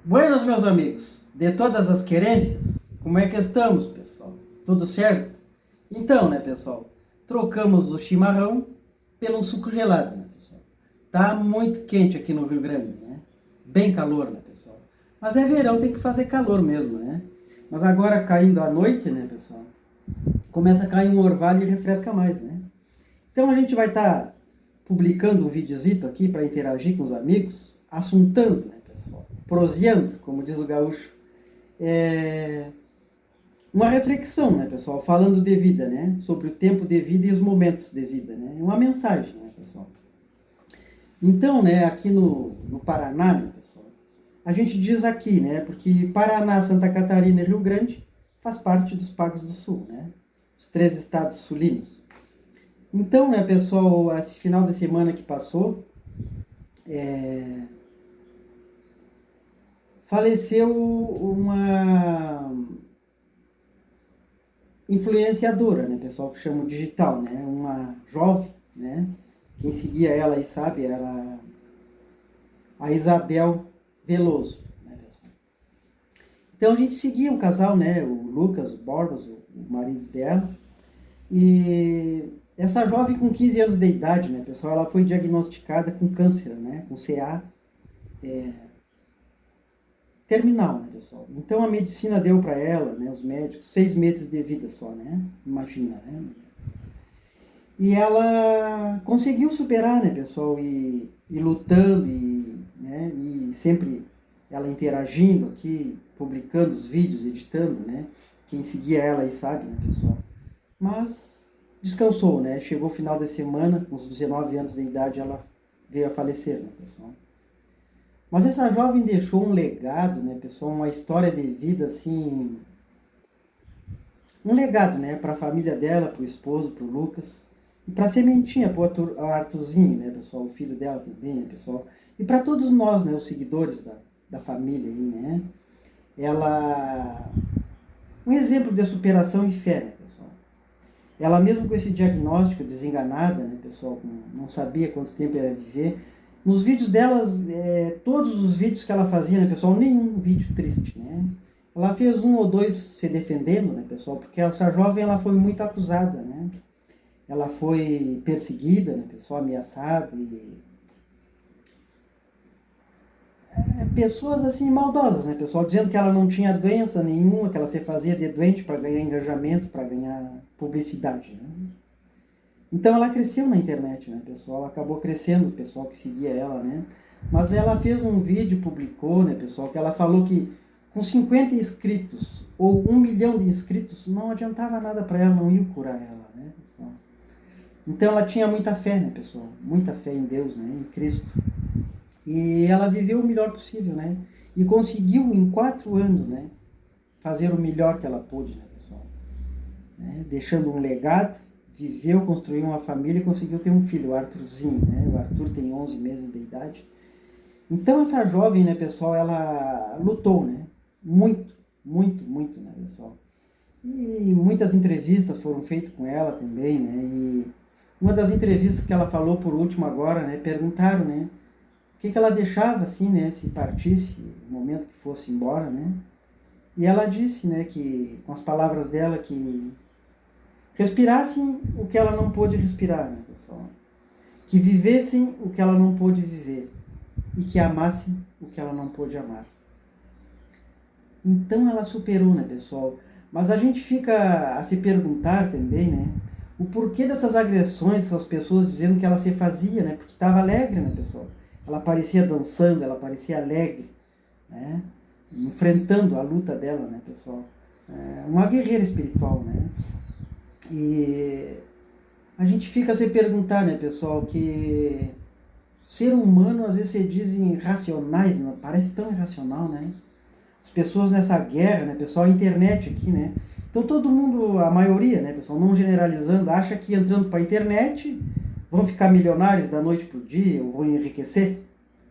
Buenos, meus amigos, de todas as querências, como é que estamos, pessoal? Tudo certo? Então, né, pessoal, trocamos o chimarrão pelo suco gelado, né, pessoal? Tá muito quente aqui no Rio Grande, né? Bem calor, né, pessoal? Mas é verão, tem que fazer calor mesmo, né? Mas agora caindo à noite, né, pessoal, começa a cair um orvalho e refresca mais, né? Então a gente vai estar publicando um videozito aqui para interagir com os amigos, assuntando, né, pessoal? Proseando, como diz o gaúcho. É uma reflexão, né, pessoal? Falando de vida, né? Sobre o tempo de vida e os momentos de vida, né? Uma mensagem, né, pessoal? Então, né, aqui no Paraná, né, pessoal? A gente diz aqui, né? Porque Paraná, Santa Catarina e Rio Grande faz parte dos Pagos do Sul, né? Os 3 estados sulinos. Então, né, pessoal, esse final de semana que passou, faleceu uma influenciadora, né, pessoal, que chama digital, né, uma jovem, né, quem seguia ela aí sabe, era a Isabel Veloso, né, pessoal. Então a gente seguia um casal, né, o Lucas Borbas, o marido dela, e essa jovem com 15 anos de idade, né, pessoal, ela foi diagnosticada com câncer, né, com CA terminal, né, pessoal. Então a medicina deu para ela, né, os médicos, 6 meses de vida só, né, imagina, né. E ela conseguiu superar, né, pessoal, e lutando, né, e sempre ela interagindo aqui, publicando os vídeos, editando, né, quem seguia ela aí sabe, né, pessoal. Mas descansou, né, chegou o final da semana, com os 19 anos de idade, ela veio a falecer, né, pessoal. Mas essa jovem deixou um legado, né, pessoal, uma história de vida, assim, um legado, né, para a família dela, para o esposo, para o Lucas, e para a sementinha, para o Arthurzinho, né, pessoal, o filho dela também, né, pessoal, e para todos nós, né, os seguidores da família aí, né, ela, um exemplo de superação e fé, né, pessoal. Ela mesmo com esse diagnóstico, desenganada, né, pessoal, não sabia quanto tempo ia viver, nos vídeos delas, todos os vídeos que ela fazia, né, pessoal, nenhum vídeo triste, né, ela fez um ou dois se defendendo, né, pessoal, porque essa jovem ela foi muito acusada, né? Ela foi perseguida, né, pessoal, ameaçada e pessoas assim maldosas, né, pessoal, dizendo que ela não tinha doença nenhuma, que ela se fazia de doente para ganhar engajamento, para ganhar publicidade, né? Então ela cresceu na internet, né, pessoal? Ela acabou crescendo, o pessoal que seguia ela, né? Mas ela fez um vídeo, publicou, né, pessoal, que ela falou que com 50 inscritos ou 1 milhão de inscritos não adiantava nada para ela, não ia curar ela, né, pessoal? Então ela tinha muita fé, né, pessoal? Muita fé em Deus, né, em Cristo. E ela viveu o melhor possível, né? E conseguiu em 4 anos, né, fazer o melhor que ela pôde, né, pessoal? Né? Deixando um legado, viveu, construiu uma família e conseguiu ter um filho, o Arthurzinho, né? O Arthur tem 11 meses de idade. Então essa jovem, né, pessoal, ela lutou, né? Muito, muito, muito, né, pessoal? E muitas entrevistas foram feitas com ela também, né? E uma das entrevistas que ela falou por último agora, né, perguntaram, né, o que ela deixava assim, né, se partisse, no momento que fosse embora, né? E ela disse, né, que com as palavras dela que respirassem o que ela não pôde respirar, né, pessoal? Que vivessem o que ela não pôde viver e que amassem o que ela não pôde amar. Então ela superou, né, pessoal? Mas a gente fica a se perguntar também, né, o porquê dessas agressões, essas pessoas dizendo que ela se fazia, né, porque estava alegre, né, pessoal? Ela parecia dançando, ela parecia alegre, né, enfrentando a luta dela, né, pessoal? Uma guerreira espiritual, né? E a gente fica a se perguntar, né, pessoal, que ser humano às vezes se dizem irracionais, né? Parece tão irracional, né? As pessoas nessa guerra, né, pessoal, a internet aqui, né? Então todo mundo, a maioria, né, pessoal, não generalizando, acha que entrando para a internet vão ficar milionários da noite pro dia, ou vão enriquecer,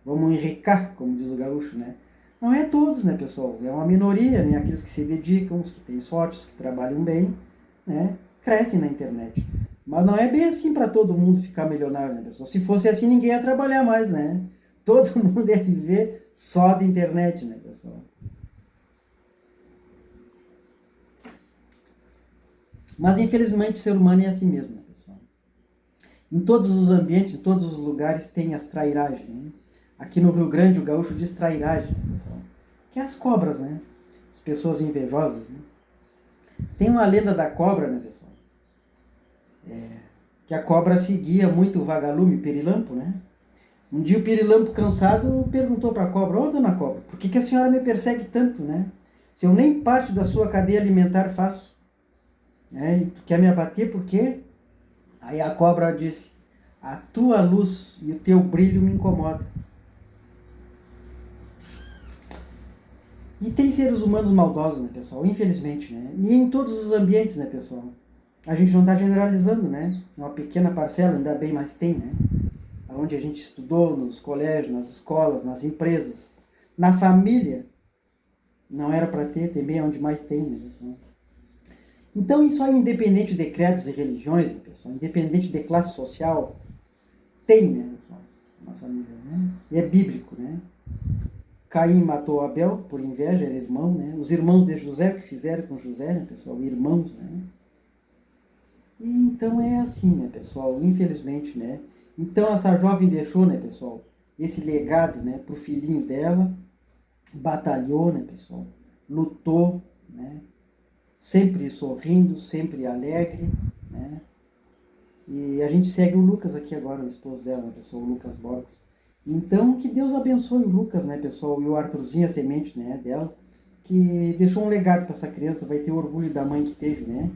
vamos enricar, como diz o gaúcho, né? Não é todos, né, pessoal? É uma minoria, né? Aqueles que se dedicam, os que têm sorte, os que trabalham bem, né? Crescem na internet. Mas não é bem assim para todo mundo ficar milionário, né, pessoal? Se fosse assim, ninguém ia trabalhar mais, né? Todo mundo ia viver só da internet, né, pessoal? Mas infelizmente o ser humano é assim mesmo, né, pessoal? Em todos os ambientes, em todos os lugares tem as trairagens, né? Aqui no Rio Grande o gaúcho diz trairagem, né, pessoal? Que é as cobras, né? As pessoas invejosas, né? Tem uma lenda da cobra, né, pessoal? Que a cobra seguia muito o vagalume, o pirilampo, né? Um dia o pirilampo, cansado, perguntou para a cobra: Ô, dona cobra, por que a senhora me persegue tanto, né? Se eu nem parte da sua cadeia alimentar faço, né? E tu quer me abater por quê? Aí a cobra disse: a tua luz e o teu brilho me incomodam. E tem seres humanos maldosos, né, pessoal? Infelizmente, né? E em todos os ambientes, né, pessoal? A gente não está generalizando, né? É uma pequena parcela, ainda bem, mas tem, né? Onde a gente estudou, nos colégios, nas escolas, nas empresas, na família, não era para ter, também é onde mais tem, né, pessoal? Então isso aí, independente de credos e religiões, né, pessoal, independente de classe social, tem, né, pessoal, na família, né? E é bíblico, né? Caim matou Abel por inveja, era irmão, né? Os irmãos de José, o que fizeram com José, né, pessoal? Irmãos, né? E então é assim, né, pessoal? Infelizmente, né? Então essa jovem deixou, né, pessoal, esse legado, né, pro filhinho dela, batalhou, né, pessoal? Lutou, né? Sempre sorrindo, sempre alegre, né? E a gente segue o Lucas aqui agora, o esposo dela, né, pessoal? O Lucas Borges. Então, que Deus abençoe o Lucas, né, pessoal? E o Arthurzinho, a semente, né, dela, que deixou um legado para essa criança, vai ter orgulho da mãe que teve, né?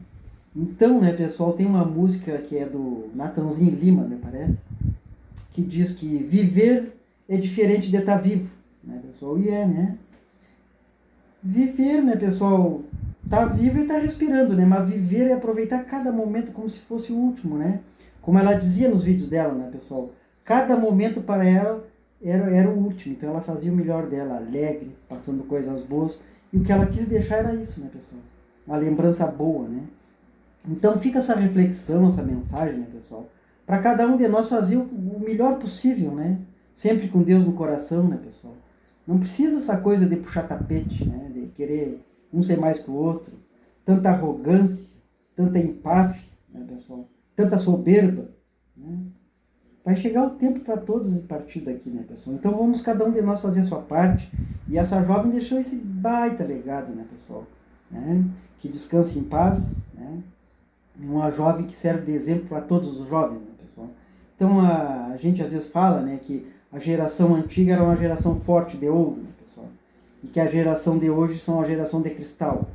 Então, né, pessoal, tem uma música que é do Natanzinho Lima, me parece, que diz que viver é diferente de estar vivo, né, pessoal? E é, né? Viver, né, pessoal? Tá vivo e tá respirando, né? Mas viver é aproveitar cada momento como se fosse o último, né? Como ela dizia nos vídeos dela, né, pessoal? Cada momento para ela era o último. Então ela fazia o melhor dela, alegre, passando coisas boas. E o que ela quis deixar era isso, né, pessoal? Uma lembrança boa, né? Então fica essa reflexão, essa mensagem, né, pessoal? Para cada um de nós fazer o melhor possível, né? Sempre com Deus no coração, né, pessoal? Não precisa essa coisa de puxar tapete, né? De querer um ser mais que o outro. Tanta arrogância, tanta empáfia, né, pessoal? Tanta soberba, né? Vai chegar o tempo para todos partir daqui, né, pessoal? Então vamos cada um de nós fazer a sua parte. E essa jovem deixou esse baita legado, né, pessoal? Né? Que descanse em paz, né? Uma jovem que serve de exemplo para todos os jovens, né, pessoal? Então a gente às vezes fala, né, que a geração antiga era uma geração forte de ouro, né, pessoal? E que a geração de hoje são a geração de cristal.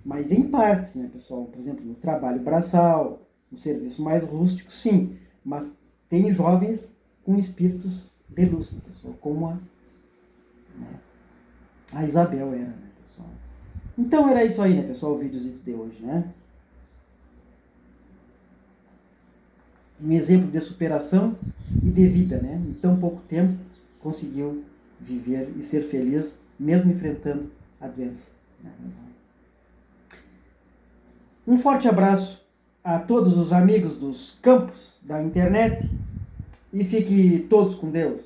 Mas em partes, né, pessoal? Por exemplo, no trabalho braçal, no serviço mais rústico, sim. Mas tem jovens com espíritos de luz, né, pessoal? Como né, a Isabel era, né, pessoal? Então era isso aí, né, pessoal? O videozito de hoje, né? Um exemplo de superação e de vida, né? Em tão pouco tempo conseguiu viver e ser feliz, mesmo enfrentando a doença. Um forte abraço a todos os amigos dos campos da internet e fique todos com Deus.